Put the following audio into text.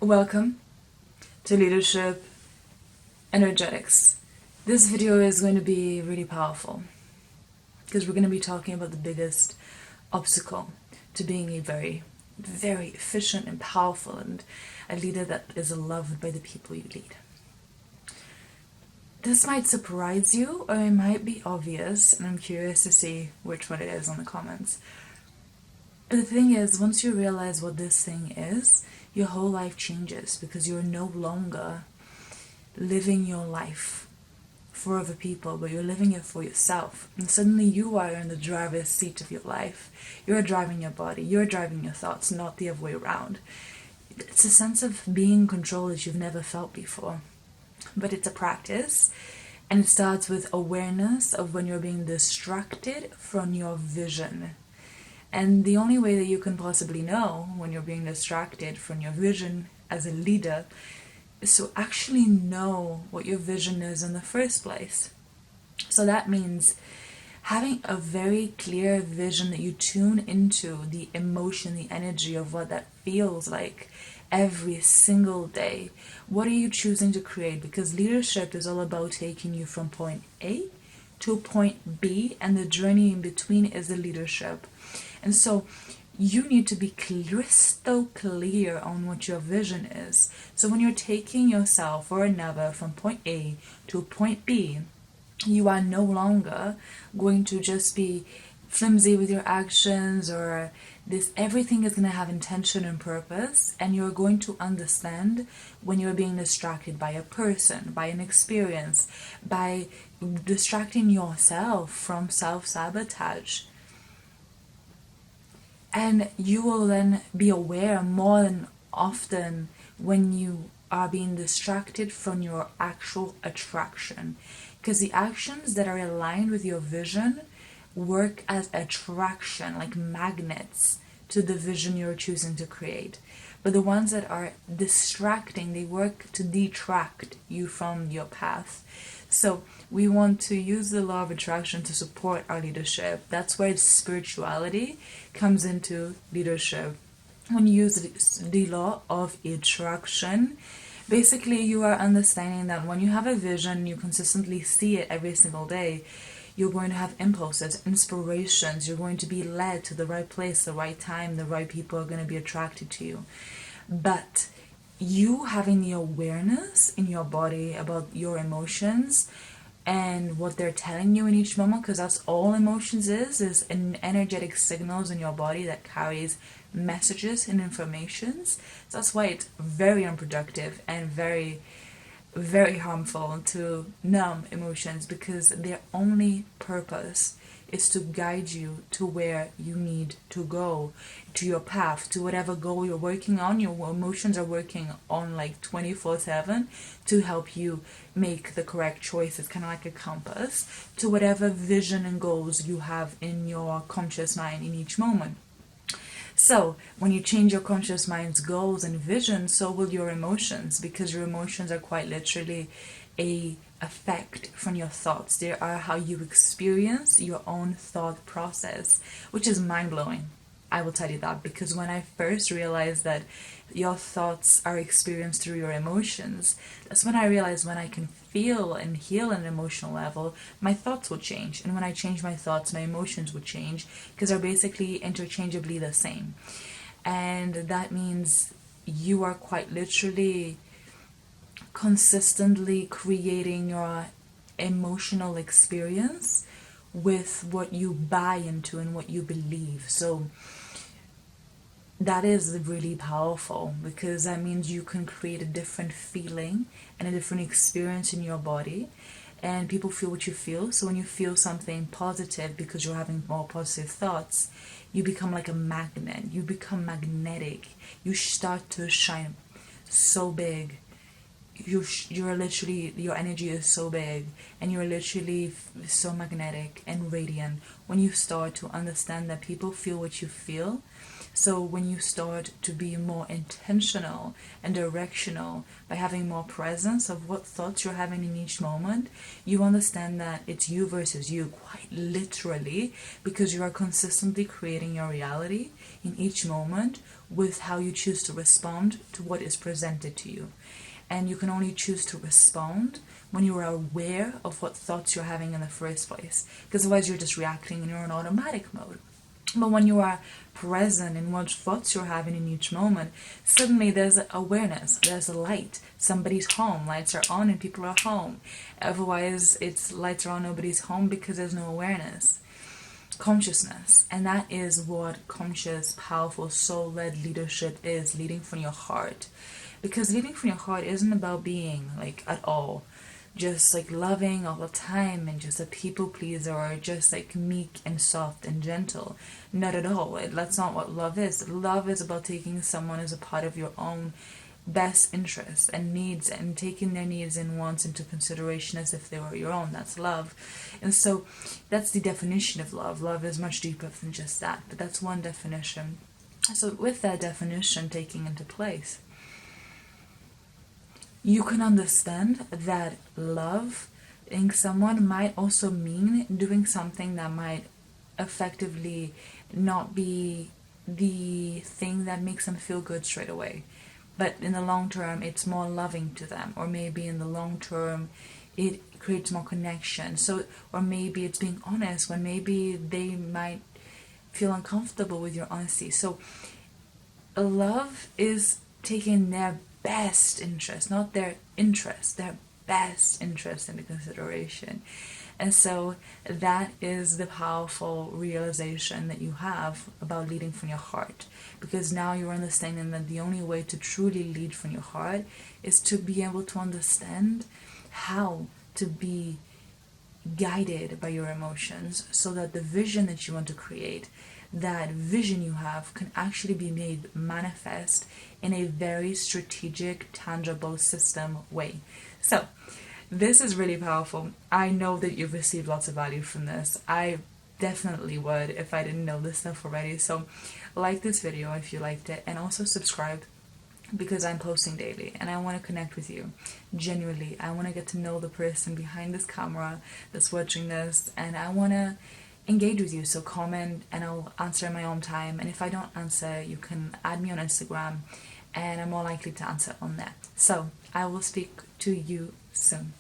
Welcome to Leadership Energetics. This video is going to be really powerful because we're going to be talking about the biggest obstacle to being a very, very efficient and powerful and a leader that is loved by the people you lead. This might surprise you or it might be obvious, and I'm curious to see which one it is in the comments. The thing is, once you realize what this thing is, your whole life changes because you're no longer living your life for other people, but you're living it for yourself. And suddenly you are in the driver's seat of your life. You're driving your body, you're driving your thoughts, not the other way around. It's a sense of being in control that you've never felt before. But it's a practice, and it starts with awareness of when you're being distracted from your vision. And the only way that you can possibly know when you're being distracted from your vision as a leader is to actually know what your vision is in the first place. So that means having a very clear vision that you tune into the emotion, the energy of what that feels like every single day. What are you choosing to create? Because leadership is all about taking you from point A to point B, and the journey in between is the leadership. And so you need to be crystal clear on what your vision is. So when you're taking yourself or another from point A to point B, you are no longer going to just be flimsy with your actions, or this. Everything is going to have intention and purpose, and you're going to understand when you're being distracted by a person, by an experience, by distracting yourself from self-sabotage. And you will then be aware more than often when you are being distracted from your actual attraction, because the actions that are aligned with your vision work as attraction, like magnets, to the vision you're choosing to create. But the ones that are distracting, they work to detract you from your path. So we want to use the law of attraction to support our leadership. That's where spirituality comes into leadership. When you use the law of attraction, basically you are understanding that when you have a vision, you consistently see it every single day, you're going to have impulses, inspirations, you're going to be led to the right place, the right time, the right people are going to be attracted to you. But you having the awareness in your body about your emotions and what they're telling you in each moment, because that's all emotions is an energetic signals in your body that carries messages and informations. So that's why it's very unproductive and very, very harmful to numb emotions, because their only purpose is to guide you to where you need to go, to your path, to whatever goal you're working on. Your emotions are working on like 24/7 to help you make the correct choice. It's kind of like a compass to whatever vision and goals you have in your conscious mind in each moment. So when you change your conscious mind's goals and vision, so will your emotions, because your emotions are quite literally a effect from your thoughts. They are how you experience your own thought process, which is mind-blowing. I will tell you that, because when I first realized that your thoughts are experienced through your emotions, that's when I realized when I can feel and heal at an emotional level, my thoughts will change. And when I change my thoughts, my emotions will change, because they're basically interchangeably the same. And that means you are quite literally consistently creating your emotional experience with what you buy into and what you believe. So that is really powerful, because that means you can create a different feeling and a different experience in your body, and people feel what you feel. So when you feel something positive because you're having more positive thoughts, you become like a magnet. You become magnetic. You start to shine so big. You're literally, your energy is so big, and you're literally so magnetic and radiant when you start to understand that people feel what you feel. So when you start to be more intentional and directional by having more presence of what thoughts you're having in each moment, you understand that it's you versus you, quite literally, because you are consistently creating your reality in each moment with how you choose to respond to what is presented to you. And you can only choose to respond when you are aware of what thoughts you're having in the first place, because otherwise you're just reacting and you're in automatic mode. But when you are present in what thoughts you're having in each moment, suddenly there's awareness, there's a light. Somebody's home, lights are on and people are home. Otherwise, it's lights are on, nobody's home because there's no awareness. Consciousness. And that is what conscious, powerful, soul-led leadership is, leading from your heart. Because leading from your heart isn't about being, like, at all just like loving all the time and just a people pleaser, or just like meek and soft and gentle. Not at all. That's not what love is. Love is about taking someone as a part of your own best interests and needs, and taking their needs and wants into consideration as if they were your own. That's love. And so that's the definition of love. Love is much deeper than just that, but that's one definition. So with that definition taking into place, you can understand that loving someone might also mean doing something that might effectively not be the thing that makes them feel good straight away. But in the long term, it's more loving to them. Or maybe in the long term, it creates more connection. So, or maybe it's being honest when maybe they might feel uncomfortable with your honesty. So, love is taking their best interest, not their interest, their best interest into consideration. And so that is the powerful realization that you have about leading from your heart. Because now you're understanding that the only way to truly lead from your heart is to be able to understand how to be guided by your emotions, so that the vision that you want to create, that vision you have, can actually be made manifest in a very strategic, tangible system way. So this is really powerful. I know that you've received lots of value from this. I definitely would if I didn't know this stuff already. So like this video if you liked it, and also subscribe, because I'm posting daily and I want to connect with you genuinely. I want to get to know the person behind this camera that's watching this, and I want to engage with you. So comment and I'll answer in my own time, and if I don't answer, you can add me on Instagram and I'm more likely to answer on there. So I will speak to you soon.